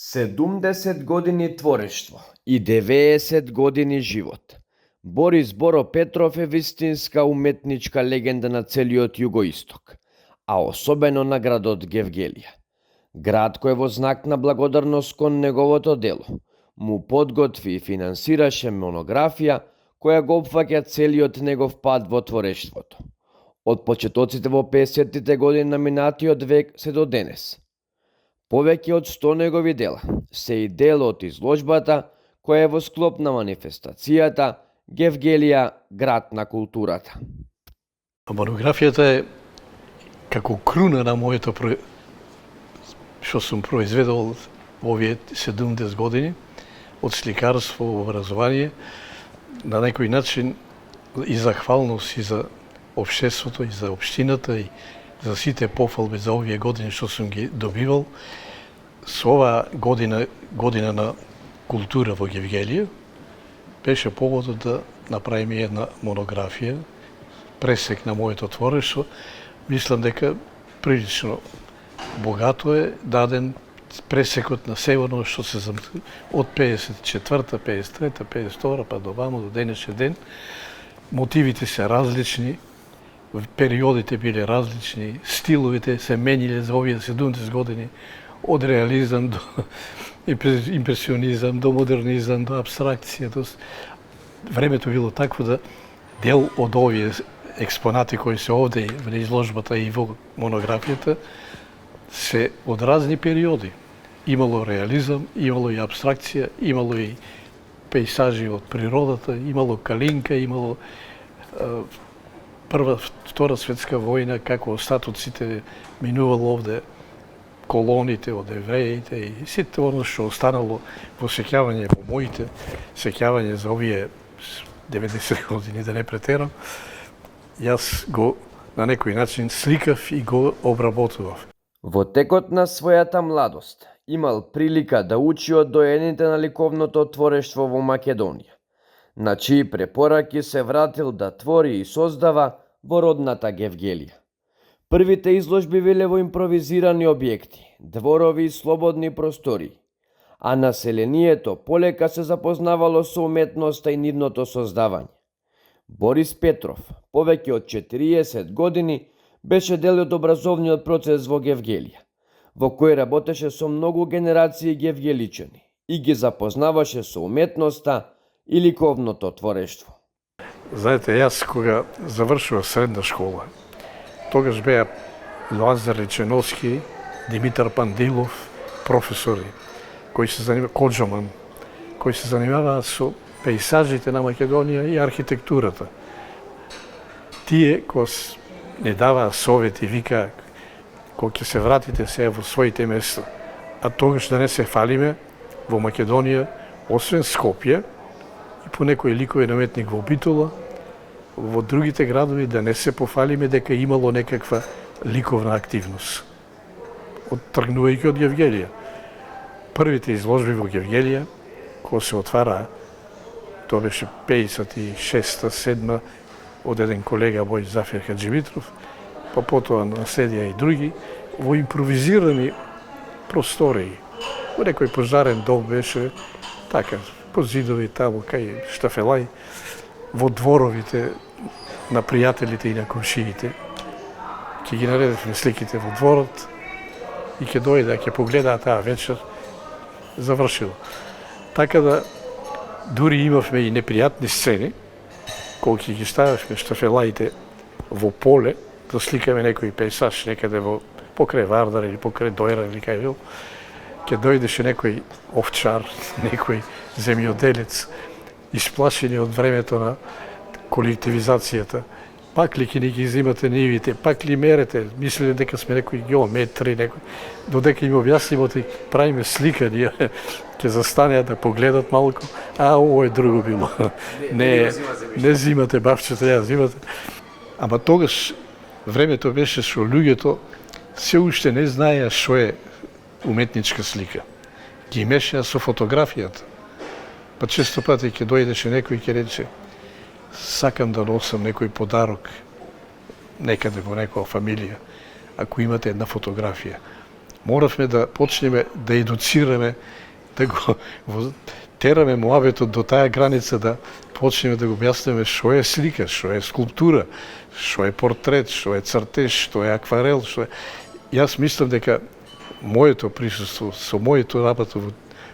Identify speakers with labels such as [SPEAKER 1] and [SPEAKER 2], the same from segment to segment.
[SPEAKER 1] 70 години творештво и 90 години живот. Борис Боро Петров е вистинска уметничка легенда на целиот Југоисток, а особено на градот Гевгелија. Град кој во знак на благодарност кон неговото дело му подготви и финансираше монографија која го опфаќа целиот негов пат во творештвото. Од почетоците во 50-тите години на минатиот век се до денес. Повеќе од 100 негови дела се и дел од изложбата која е во склоп на манифестацијата Гевгелија, град на културата.
[SPEAKER 2] Монографијата е како круна на моето што сум произведол во овие 70 години од сликарство, образование, на некој начин и захвалност и за општеството, и за општината, и за сите пофалби за овие години што сум ги добивал. Со оваа година на култура во Гевгелија беше поводот да направиме една монографија, пресек на моето творештво. Мислам дека прилично богато е даден пресекот на северно што се од 54-та, 53-та, 52-та па до вамо до денешен ден. Мотивите се различни, периодите биле различни, стиловите се мениле за овие 70 години, од реализам до импресионизам, до модернизам, до абстракција. Времето било такво да дел од овие експонати кои се овде во изложбата и во монографијата се од разни периоди. Имало реализам, имало и абстракција, имало и пейсажи од природата, имало калинка, имало Прва, Втора светска војна, како остатоците минувало овде колоните од евреите и сите оно што останало во сеќавање во моите сеќавање за овие 90 години, да не претерам, јас го на некој начин сликав и го обработував.
[SPEAKER 1] Во текот на својата младост имал прилика да учи од доените на ликовното творештво во Македонија, на чии препораки се вратил да твори и создава во родната Гевгелија. Првите изложби биле во импровизирани објекти, дворови и слободни простории, а населението полека се запознавало со уметноста и нивното создавање. Борис Петров, повеќе од 40 години, беше дел од образовниот процес во Гевгелија, во кој работеше со многу генерации гевгеличани и ги запознаваше со уметноста и ликовното творештво.
[SPEAKER 2] Знаете, јас кога завршував средна школа, тогаш беа Лазар Реченовски, Димитар Пандилов, професори, кои се занимаваа, Коджоман, кои се занимаваат со пейсажите на Македонија и архитектурата. Тие кои не даваа совети, викаа кога ќе се вратите се во своите места, а тогаш да не се фалиме во Македонија, освен Скопје и по некој ликовен уметник во Битола, во другите градови да не се пофалиме дека имало некаква ликовна активност. Тргнувајќи од Гевгелија. Првите изложби во Гевгелија, кога се отвара, тоа беше 56-та, 7-та, од еден колега мој Зафир Хаджимитров, па потоа наследија и други, во импровизирани простории. Во некој пожарен дом беше така, по зидови таму, кај Штафелај, во дворовите на пријателите и на комшиите. Ќе ги наредевме сликите во дворот и ќе дојде, ќе погледаат таа вечер, завршило. Така да, дури имавме и непријатни сцени, кога ќе ги стававме штафелаите во поле, да сликаме некој пейсаж некаде во покрај Вардар или покрај Дојра или кај бил, ќе дојдеше некој овчар, некој земјоделец, исплашени од времето на колективизацијата. Пак ли ќе ни ги изимате нивите, пак ли мерете, мислеле дека сме некои геометри, додека им објаснимо, правиме сликанија, ќе застанеат да погледат малку, а ово е друго било. Не зимате бавчета, ја зимате. Ама тогаш времето беше што луѓето се уште не знаеа што е уметничка слика. Ги мешаа со фотографијата. Па често пати ќе дојдеше некој и ќе рече: сакам да носам некој подарок некаде во некоја фамилија, ако имате една фотографија. Моравме да почнеме да едуцираме, да го тераме муабетот до таа граница, да почнеме да го објаснеме што е слика, што е скулптура, што е портрет, што е цртеж, што е акварел, што е... Јас мислам дека моето присуство, со моето работа во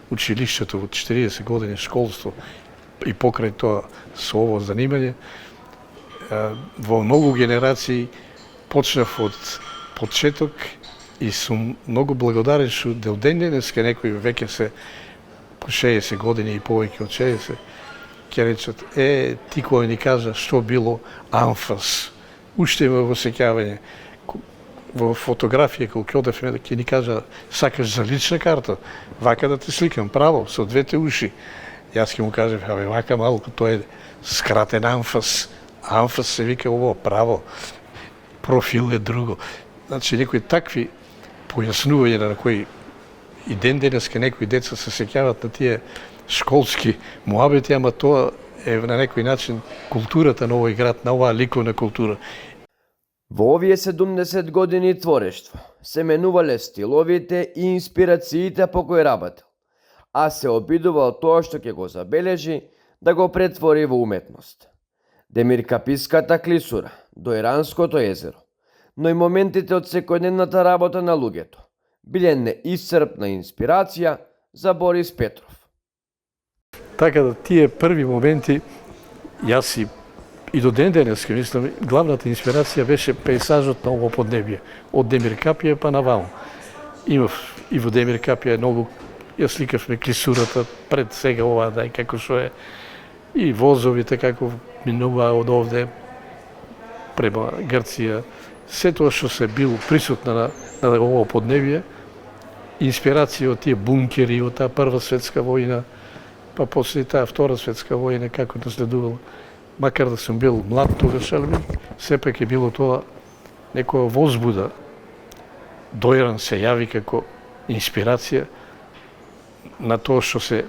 [SPEAKER 2] училиштето, во 40 години школство и покрај тоа со ово занимање, во многу генерации почнав од почеток и сум многу благодарен што до ден денеска некои веќе се по 60 години и повеќе од 60 ќе речат, ти кој ни кажа што било анфас, уште има во сеќавање. Во фотографија кога одевме ќе ни кажа, сакаш за лична карта, вака да те сликам право со двете уши. Јас ќе му кажам, вака малку, тоа е скратен анфас. Анфас се вика ово право, профил е друго. Значи некои такви појаснувања на кои и ден денеска некои деца се сеќаваат на тие школски муабети, ама тоа е на некој начин културата на овој град, на оваа ликовна култура.
[SPEAKER 1] Во овие 70 години творештво се менувале стиловите и инспирациите по кои работел, а се обидувал тоа што ќе го забележи да го претвори во уметност. Демиркаписката клисура до Иранското езеро, но и моментите од секојдневната работа на луѓето биле неисцрпна инспирација за Борис Петров.
[SPEAKER 2] Така да тие први моменти, јас и до ден денеска мислам, главната инспирација беше пейзажот на ово поднебие, од Демиркапија па наваму. Имав и во Демиркапија многу, ја сликавме клисурата пред сега ова, дај како што е, и возовите како минува од овде према Грција, се тоа што се бил присутна на ово поднебие, инспирација од тие бункери, од таа Прва светска војна, па после таа Втора светска војна, како наследувала. Макар да сум бил млад тогаш, али сепак е било тоа некоја возбуда. Дојран се јави како инспирација на тоа што се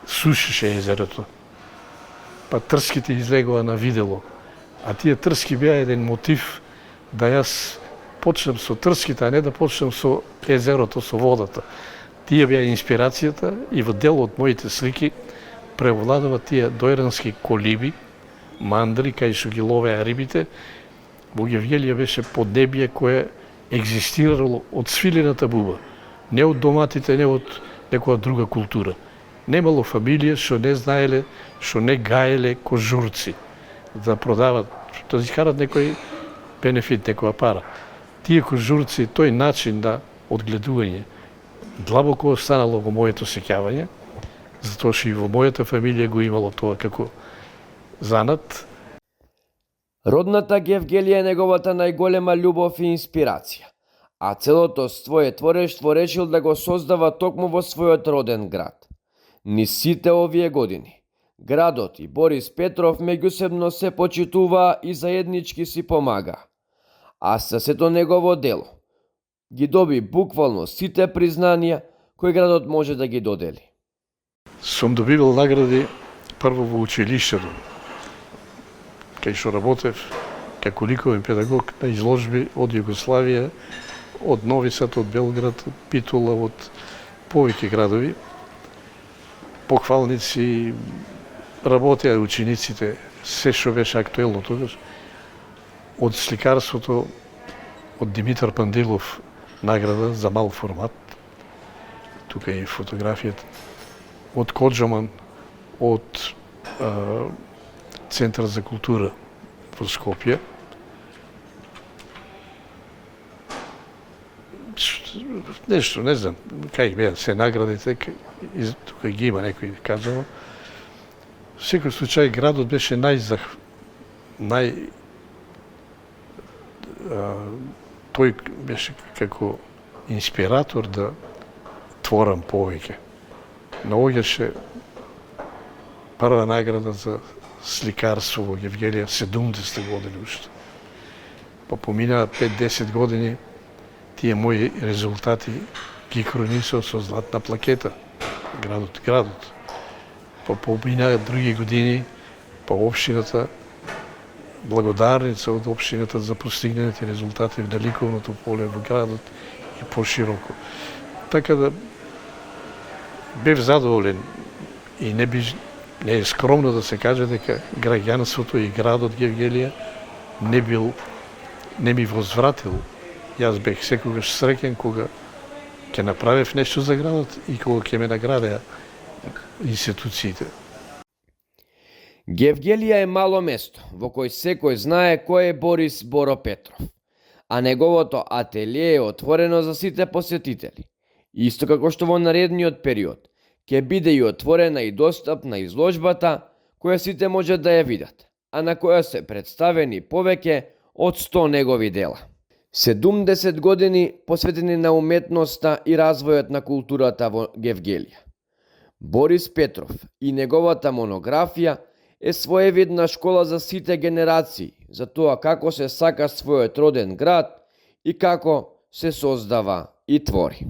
[SPEAKER 2] сушише езерото. Па трските излегува на видело. А тие трски беа еден мотив да јас почнем со трските, а не да почнем со езерото, со водата. Тие беа инспирацијата и во дел од моите слики превладува тие дојрански колиби, мандри, кај што ги ловеа рибите. Во Гевгелија беше поднебие кое екзистирало од свилената буба, не од доматите, не од некоја друга култура. Немало фамилија што не знаеле, што не гаеле кожурци да продават, да изкарат некој бенефит, некоја пара. Тие кожурци, тој начин на одгледување, длабоко останало во моето сеќавање, затоа што и во мојата фамилија го имало тоа како занат.
[SPEAKER 1] Родната Гевгелија е неговата најголема љубов и инспирација, а целото своје творештво решил да го создава токму во својот роден град. Низ сите овие години, градот и Борис Петров меѓусебно се почитуваа и заеднички си помага. А со сето негово дело ги доби буквално сите признанија кои градот може да ги додели.
[SPEAKER 2] Сум добивал награди прво во училиштето, кај што работев како ликовен педагог на изложби од Југославија, од Нови Сад, од Белград, од Битола, од повеќе градови. Похвалници, работеа учениците, се што беше актуелно тогаш. Од сликарството, од Димитар Панделов награда за мал формат, тука е и фотографијата, од Коджаман, од Центар за култура во Скопје. Нешто, не знам, кај беа се наградите, тука ги има некој кажано. Секој случај градот беше тој беше како инспиратор да творам повеќе. Наоѓаше прва награда за сликарство во Гевгелија 70 години уште. Па поминаа 5-10 години, тие мои резултати ги хронисаа со златна плакета. Градот. Па поминаа други години, па општината, благодарница од општината за постигнатите резултати на ликовното поле во градот и пошироко. Така да бев задоволен и не е скромно да се каже дека граѓанството и градот Гевгелија не ми возвратил. Јас бех секогаш среќен кога ќе направев нешто за градот и кога ќе ме наградеа институциите.
[SPEAKER 1] Гевгелија е мало место во кој секој знае кој е Борис Боро Петров, а неговото ателие е отворено за сите посетители. Исто како што во наредниот период ќе биде и отворена и достапна изложбата која сите може да ја видат, а на која се представени повеќе од 100 негови дела. 70 години посветени на уметноста и развојот на културата во Гевгелија. Борис Петров и неговата монографија е своевидна школа за сите генерации за тоа како се сака својот роден град и како се создава и твори.